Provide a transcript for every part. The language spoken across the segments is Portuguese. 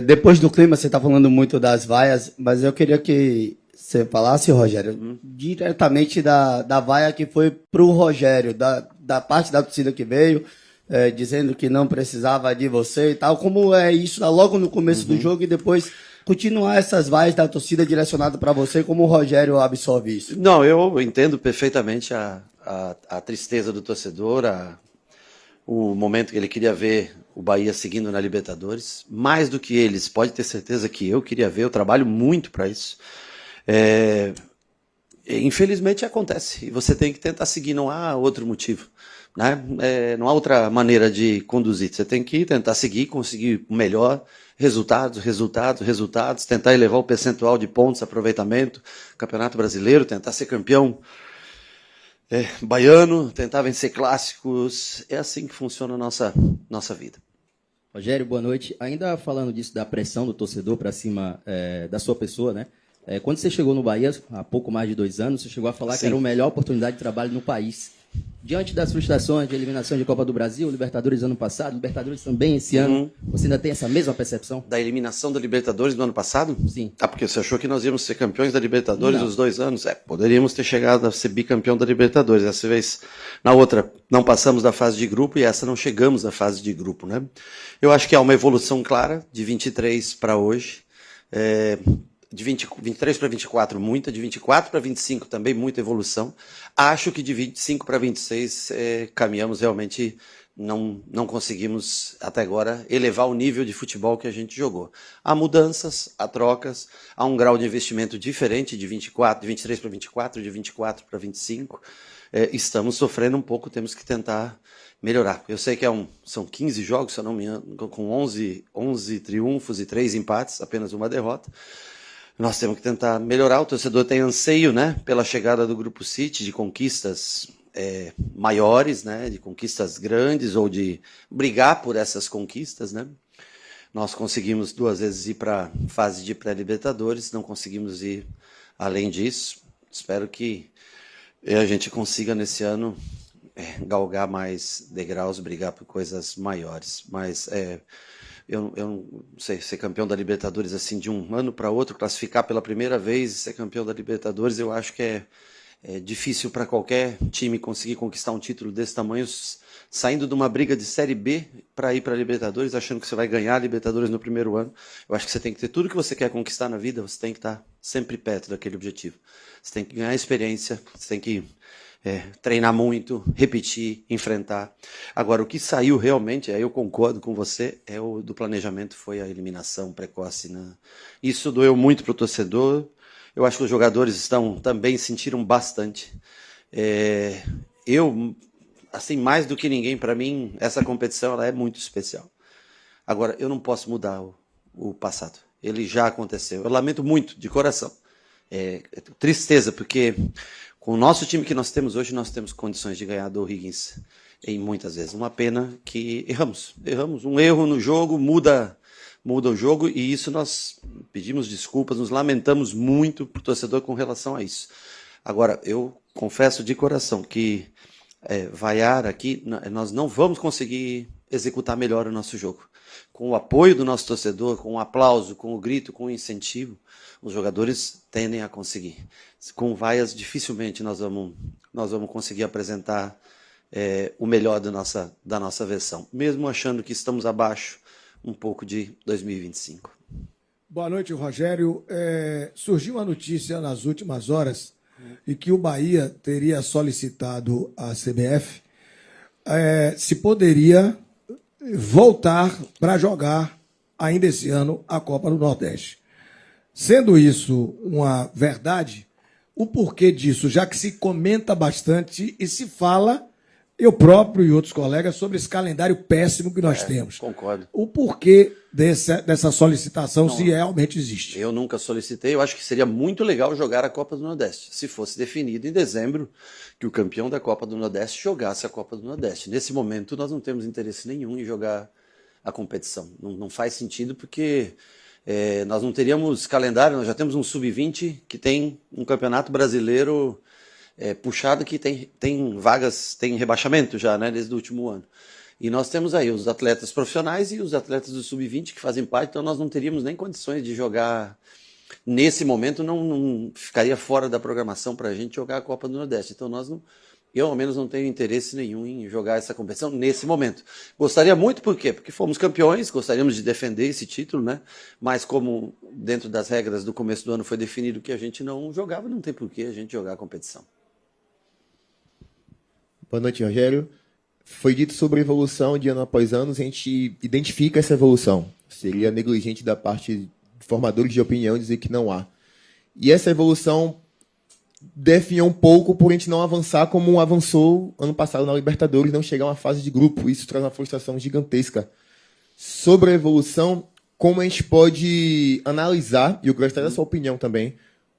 Depois do clima, você está falando muito das vaias, mas eu queria que você falasse, Rogério, diretamente da vaia que foi para o Rogério, da parte da torcida que veio, dizendo que não precisava de você e tal. Como é isso logo no começo do jogo e depois continuar essas vaias da torcida direcionada para você, como o Rogério absorve isso? Não, eu entendo perfeitamente a tristeza do torcedor, o momento que ele queria ver o Bahia seguindo na Libertadores. Mais do que eles, pode ter certeza que eu queria ver, eu trabalho muito para isso. Infelizmente acontece, e você tem que tentar seguir, não há outro motivo. Né? Não há outra maneira de conduzir, você tem que tentar seguir, conseguir o melhor, resultados, tentar elevar o percentual de pontos, aproveitamento, Campeonato Brasileiro, tentar ser campeão baiano, tentar vencer clássicos. É assim que funciona a nossa vida. Rogério, boa noite. Ainda falando disso, da pressão do torcedor para cima da sua pessoa, né? Quando você chegou no Bahia, há pouco mais de 2 anos, você chegou a falar que era a melhor oportunidade de trabalho no país. Diante das frustrações de eliminação de Copa do Brasil, Libertadores ano passado, Libertadores também esse ano, você ainda tem essa mesma percepção? Da eliminação da Libertadores do ano passado? Sim. Porque você achou que nós íamos ser campeões da Libertadores os 2 anos? Poderíamos ter chegado a ser bicampeão da Libertadores. Dessa vez, na outra, não passamos da fase de grupo e essa não chegamos à fase de grupo, né? Eu acho que há uma evolução clara de 23 para hoje. De 23 para 24, muita. De 24 para 25 também, muita evolução. Acho que de 25 para 26 caminhamos realmente, não conseguimos até agora elevar o nível de futebol que a gente jogou. Há mudanças, há trocas, há um grau de investimento diferente de 23 para 24, de 24 para 25. Estamos sofrendo um pouco, temos que tentar melhorar. Eu sei que são 15 jogos, se eu não me engano, com 11 triunfos e 3 empates, apenas uma derrota. Nós temos que tentar melhorar. O torcedor tem anseio, né, pela chegada do Grupo City, de conquistas maiores, né, de conquistas grandes, ou de brigar por essas conquistas, né. Nós conseguimos 2 vezes ir para a fase de pré-Libertadores, não conseguimos ir além disso. Espero que a gente consiga nesse ano galgar mais degraus, brigar por coisas maiores. Mas eu não sei, ser campeão da Libertadores assim de um ano para outro, classificar pela primeira vez e ser campeão da Libertadores, eu acho que é difícil para qualquer time conseguir conquistar um título desse tamanho, saindo de uma briga de Série B para ir para a Libertadores, achando que você vai ganhar a Libertadores no primeiro ano. Eu acho que você tem que ter tudo que você quer conquistar na vida, você tem que estar sempre perto daquele objetivo. Você tem que ganhar experiência, você tem que treinar muito, repetir, enfrentar. Agora, o que saiu realmente, aí eu concordo com você, o do planejamento, foi a eliminação precoce, né? Isso doeu muito para o torcedor. Eu acho que os jogadores também sentiram bastante. Assim, mais do que ninguém, para mim, essa competição ela é muito especial. Agora, eu não posso mudar o passado. Ele já aconteceu. Eu lamento muito, de coração. Tristeza, porque com o nosso time que nós temos hoje, nós temos condições de ganhar do O'Higgins em muitas vezes. Uma pena que erramos. Um erro no jogo muda o jogo, e isso nós pedimos desculpas, nos lamentamos muito para o torcedor com relação a isso. Agora, eu confesso de coração que vaiar aqui, nós não vamos conseguir executar melhor o nosso jogo. Com o apoio do nosso torcedor, com o aplauso, com o grito, com o incentivo, os jogadores tendem a conseguir. Com vaias, dificilmente nós vamos conseguir apresentar o melhor da nossa versão, mesmo achando que estamos abaixo um pouco de 2025. Boa noite, Rogério. Surgiu uma notícia nas últimas horas de que o Bahia teria solicitado à CBF se poderia voltar para jogar ainda esse ano a Copa do Nordeste. Sendo isso uma verdade, o porquê disso, já que se comenta bastante e se fala, eu próprio e outros colegas, sobre esse calendário péssimo que nós temos. Concordo. O porquê dessa solicitação, se realmente existe? Eu nunca solicitei, eu acho que seria muito legal jogar a Copa do Nordeste, se fosse definido em dezembro que o campeão da Copa do Nordeste jogasse a Copa do Nordeste. Nesse momento, nós não temos interesse nenhum em jogar a competição. Não faz sentido, porque nós não teríamos calendário, nós já temos um sub-20 que tem um campeonato brasileiro puxado, que tem vagas, tem rebaixamento já, né, desde o último ano. E nós temos aí os atletas profissionais e os atletas do Sub-20 que fazem parte, então nós não teríamos nem condições de jogar. Nesse momento, não ficaria fora da programação para a gente jogar a Copa do Nordeste. Então, eu, ao menos, não tenho interesse nenhum em jogar essa competição nesse momento. Gostaria muito, por quê? Porque fomos campeões, gostaríamos de defender esse título, né? Mas como dentro das regras do começo do ano foi definido que a gente não jogava, não tem por que a gente jogar a competição. Boa noite, Rogério. Foi dito sobre evolução de ano após ano, a gente identifica essa evolução. Seria negligente da parte de formadores de opinião dizer que não há. E essa evolução definhou um pouco por a gente não avançar como avançou ano passado na Libertadores, não chegar a uma fase de grupo. Isso traz uma frustração gigantesca. Sobre a evolução, como a gente pode analisar, e eu gostaria da sua opinião também,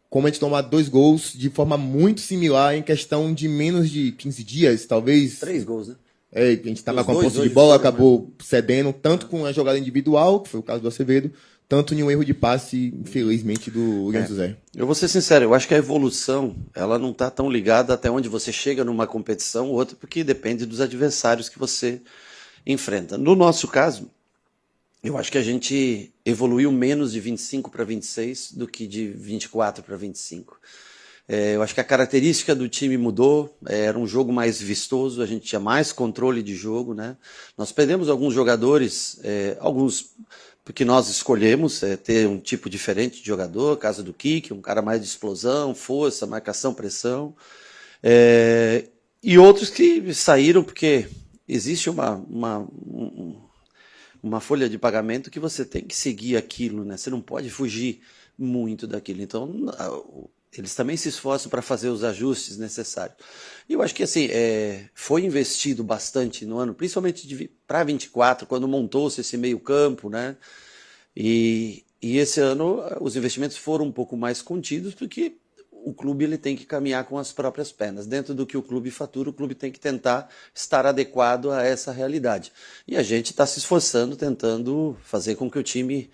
como a gente tomar 2 gols de forma muito similar em questão de menos de 15 dias, talvez. 3 gols, né? A gente estava com a posse de hoje bola, foram, acabou cedendo, tanto com a jogada individual, que foi o caso do Acevedo, tanto em um erro de passe, infelizmente, do William José. Eu vou ser sincero, eu acho que a evolução ela não está tão ligada até onde você chega numa competição ou outra, porque depende dos adversários que você enfrenta. No nosso caso, eu acho que a gente evoluiu menos de 25 para 26 do que de 24 para 25. Eu acho que a característica do time mudou, era um jogo mais vistoso, a gente tinha mais controle de jogo, né? Nós perdemos alguns jogadores, alguns porque nós escolhemos ter um tipo diferente de jogador, caso do Kik, um cara mais de explosão, força, marcação, pressão, e outros que saíram porque existe uma folha de pagamento que você tem que seguir aquilo, né? Você não pode fugir muito daquilo. Então, eles também se esforçam para fazer os ajustes necessários. E eu acho que assim, foi investido bastante no ano, principalmente para 24, quando montou-se esse meio-campo, né? E esse ano os investimentos foram um pouco mais contidos, porque o clube ele tem que caminhar com as próprias pernas. Dentro do que o clube fatura, o clube tem que tentar estar adequado a essa realidade. E a gente está se esforçando, tentando fazer com que o time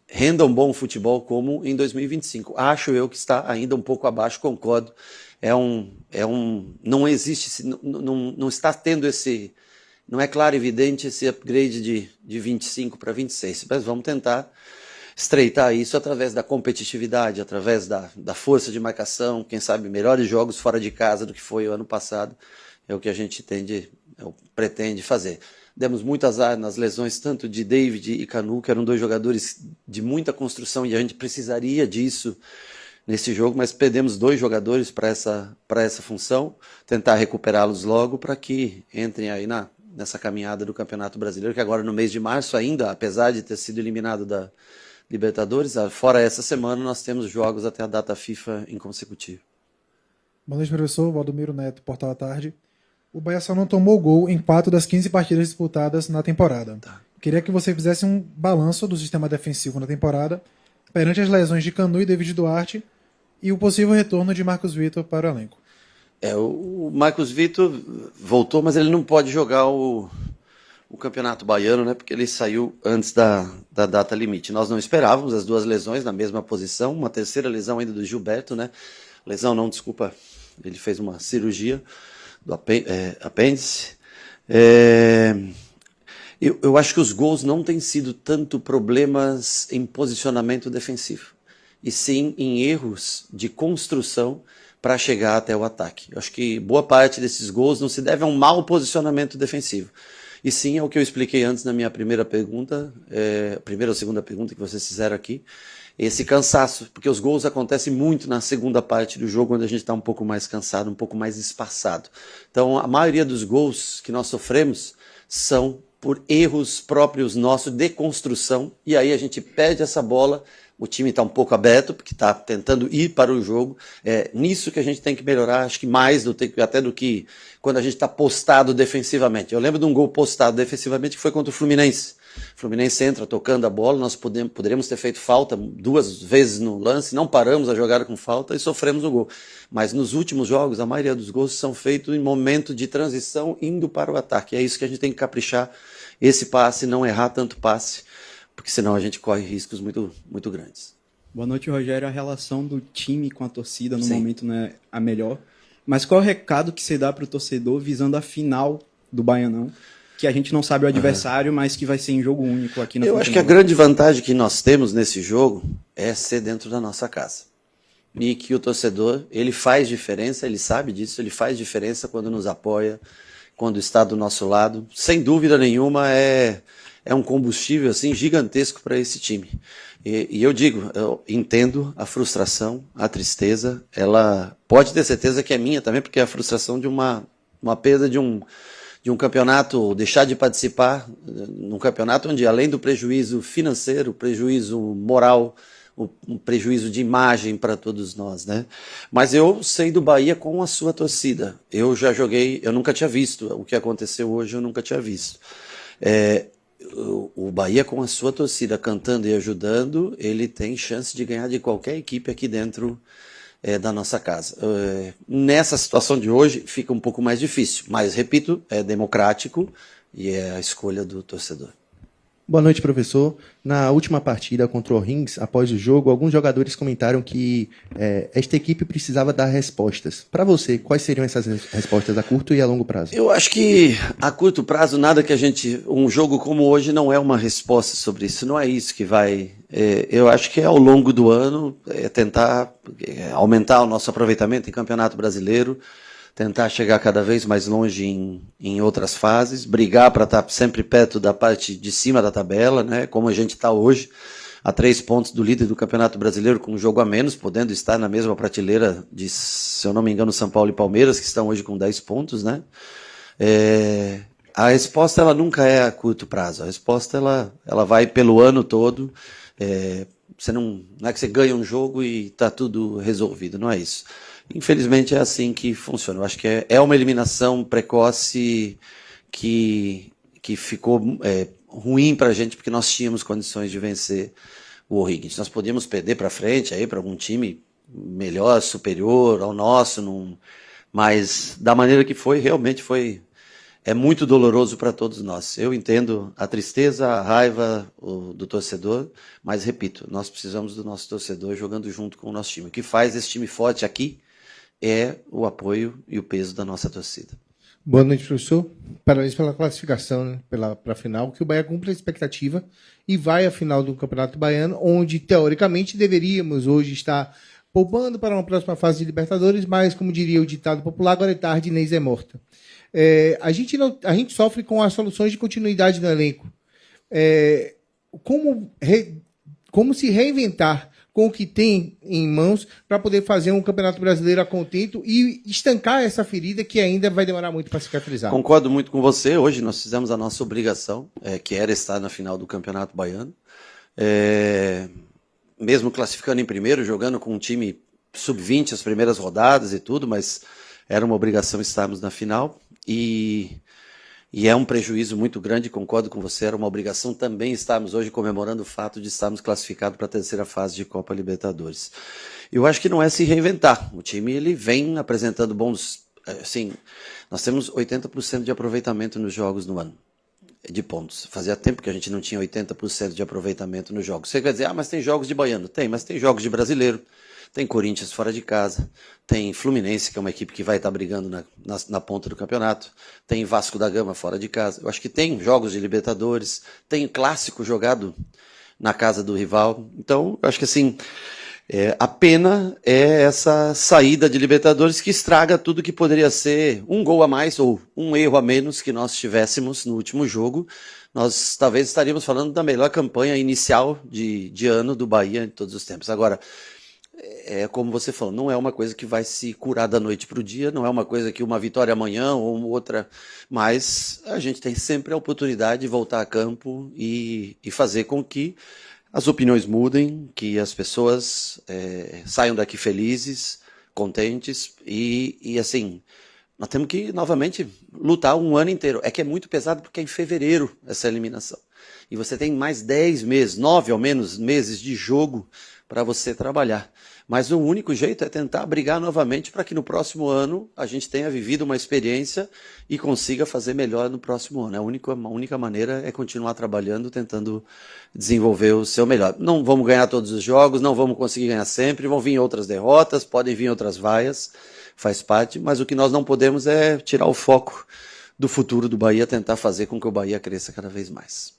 renda um bom futebol como em 2025. Acho eu que está ainda um pouco abaixo, concordo. Não existe, não está tendo esse, não é claro e evidente esse upgrade de 25 para 26, mas vamos tentar estreitar isso através da competitividade, através da força de marcação, quem sabe melhores jogos fora de casa do que foi o ano passado, é o que a gente pretende fazer. Demos muito azar nas lesões, tanto de David e Canu, que eram 2 jogadores de muita construção e a gente precisaria disso nesse jogo, mas perdemos 2 jogadores para essa função, tentar recuperá-los logo para que entrem aí nessa caminhada do Campeonato Brasileiro, que agora no mês de março ainda, apesar de ter sido eliminado da Libertadores, fora essa semana nós temos jogos até a data FIFA inconsecutivo. Boa noite, professor. Valdomiro Neto, Portal à Tarde. O Bahia só não tomou gol em 4 das 15 partidas disputadas na temporada. Tá. Queria que você fizesse um balanço do sistema defensivo na temporada, perante as lesões de Canu e David Duarte e o possível retorno de Marcos Vitor para o elenco. O Marcos Vitor voltou, mas ele não pode jogar o Campeonato Baiano, né? Porque ele saiu antes da data limite. Nós não esperávamos as 2 lesões na mesma posição, uma terceira lesão ainda do Gilberto, né? Lesão não, desculpa, ele fez uma cirurgia do apêndice. Eu acho que os gols não têm sido tanto problemas em posicionamento defensivo, e sim em erros de construção para chegar até o ataque. Eu acho que boa parte desses gols não se deve a um mau posicionamento defensivo, e sim ao que eu expliquei antes na minha primeira pergunta, primeira ou segunda pergunta que vocês fizeram aqui, esse cansaço, porque os gols acontecem muito na segunda parte do jogo, onde a gente está um pouco mais cansado, um pouco mais espaçado. Então, a maioria dos gols que nós sofremos são por erros próprios nossos de construção, e aí a gente perde essa bola, o time está um pouco aberto, porque está tentando ir para o jogo. É nisso que a gente tem que melhorar, acho que mais até do que quando a gente está postado defensivamente. Eu lembro de um gol postado defensivamente que foi contra o Fluminense. O Fluminense entra tocando a bola, nós poderíamos ter feito falta 2 vezes no lance, não paramos a jogada com falta e sofremos o gol. Mas nos últimos jogos, a maioria dos gols são feitos em momento de transição, indo para o ataque. É isso que a gente tem que caprichar, esse passe, não errar tanto passe, porque senão a gente corre riscos muito, muito grandes. Boa noite, Rogério. A relação do time com a torcida no momento não é a melhor, mas qual é o recado que você dá para o torcedor visando a final do Baianão, que a gente não sabe o adversário, mas que vai ser em jogo único aqui na Eu Fonte acho que a Nova. grande vantagem que nós temos nesse jogo é ser dentro da nossa casa. E que o torcedor, ele faz diferença, ele sabe disso, ele faz diferença quando nos apoia, quando está do nosso lado. Sem dúvida nenhuma, é um combustível assim gigantesco para esse time. E eu digo, eu entendo a frustração, a tristeza, ela pode ter certeza que é minha também, porque é a frustração de uma perda de um campeonato, deixar de participar num campeonato onde, além do prejuízo financeiro, prejuízo moral, um prejuízo de imagem para todos nós, né? Mas eu sei do Bahia com a sua torcida. Eu já joguei, eu nunca tinha visto o que aconteceu hoje, eu nunca tinha visto. O Bahia com a sua torcida cantando e ajudando, ele tem chance de ganhar de qualquer equipe aqui dentro da nossa casa. Nessa situação de hoje fica um pouco mais difícil, mas repito, é democrático e é a escolha do torcedor. Boa noite, professor. Na última partida contra o Rings, após o jogo, alguns jogadores comentaram que esta equipe precisava dar respostas. Para você, quais seriam essas respostas a curto e a longo prazo? Eu acho que a curto prazo, nada que um jogo como hoje não é uma resposta sobre isso, não é isso que vai... eu acho que ao longo do ano tentar aumentar o nosso aproveitamento em Campeonato Brasileiro, tentar chegar cada vez mais longe em outras fases, brigar para estar sempre perto da parte de cima da tabela, né, como a gente está hoje, a 3 pontos do líder do Campeonato Brasileiro, com um jogo a menos, podendo estar na mesma prateleira de, se eu não me engano, São Paulo e Palmeiras, que estão hoje com 10 pontos, né? A resposta ela nunca é a curto prazo, a resposta ela vai pelo ano todo. Você não é que você ganha um jogo e está tudo resolvido, não é isso. Infelizmente é assim que funciona. Eu acho que é uma eliminação precoce que ficou ruim para a gente, porque nós tínhamos condições de vencer o O'Higgins. Nós podíamos perder para frente para algum time melhor, superior ao nosso, mas da maneira que foi, realmente é muito doloroso para todos nós. Eu entendo a tristeza, a raiva do torcedor, mas repito, nós precisamos do nosso torcedor jogando junto com o nosso time. O que faz esse time forte aqui é o apoio e o peso da nossa torcida. Boa noite, professor. Parabéns pela classificação, né, para a final, que o Bahia cumpre a expectativa e vai à final do Campeonato Baiano, onde, teoricamente, deveríamos hoje estar poupando para uma próxima fase de Libertadores, mas, como diria o ditado popular, agora é tarde, Inês é morta. A gente sofre com as soluções de continuidade no elenco. Como se reinventar com o que tem em mãos para poder fazer um Campeonato Brasileiro a contento e estancar essa ferida que ainda vai demorar muito para cicatrizar? Concordo muito com você. Hoje nós fizemos a nossa obrigação, que era estar na final do Campeonato Baiano. Mesmo classificando em primeiro, jogando com um time sub-20 as primeiras rodadas e tudo, mas era uma obrigação estarmos na final. E é um prejuízo muito grande, concordo com você, era uma obrigação também estarmos hoje comemorando o fato de estarmos classificados para a terceira fase de Copa Libertadores. Eu acho que não é se reinventar, o time ele vem apresentando bons... Assim, nós temos 80% de aproveitamento nos jogos no ano, de pontos. Fazia tempo que a gente não tinha 80% de aproveitamento nos jogos. Você quer dizer, mas tem jogos de baiano? Tem, mas tem jogos de brasileiro. Tem Corinthians fora de casa, tem Fluminense, que é uma equipe que vai estar brigando na ponta do campeonato, tem Vasco da Gama fora de casa. Eu acho que tem jogos de Libertadores, tem clássico jogado na casa do rival. Então, eu acho que assim, a pena é essa saída de Libertadores que estraga tudo que poderia ser um gol a mais ou um erro a menos que nós tivéssemos no último jogo. Nós talvez estaríamos falando da melhor campanha inicial de ano do Bahia de todos os tempos. Agora, como você falou, não é uma coisa que vai se curar da noite para o dia, não é uma coisa que uma vitória amanhã ou outra, mas a gente tem sempre a oportunidade de voltar a campo e fazer com que as opiniões mudem, que as pessoas saiam daqui felizes, contentes e assim, nós temos que novamente lutar um ano inteiro. É que é muito pesado porque é em fevereiro essa eliminação. E você tem mais 10 meses, 9 ao menos meses de jogo para você trabalhar. Mas o único jeito é tentar brigar novamente para que no próximo ano a gente tenha vivido uma experiência e consiga fazer melhor no próximo ano. A única maneira é continuar trabalhando, tentando desenvolver o seu melhor. Não vamos ganhar todos os jogos, não vamos conseguir ganhar sempre, vão vir outras derrotas, podem vir outras vaias, faz parte, mas o que nós não podemos é tirar o foco do futuro do Bahia, tentar fazer com que o Bahia cresça cada vez mais.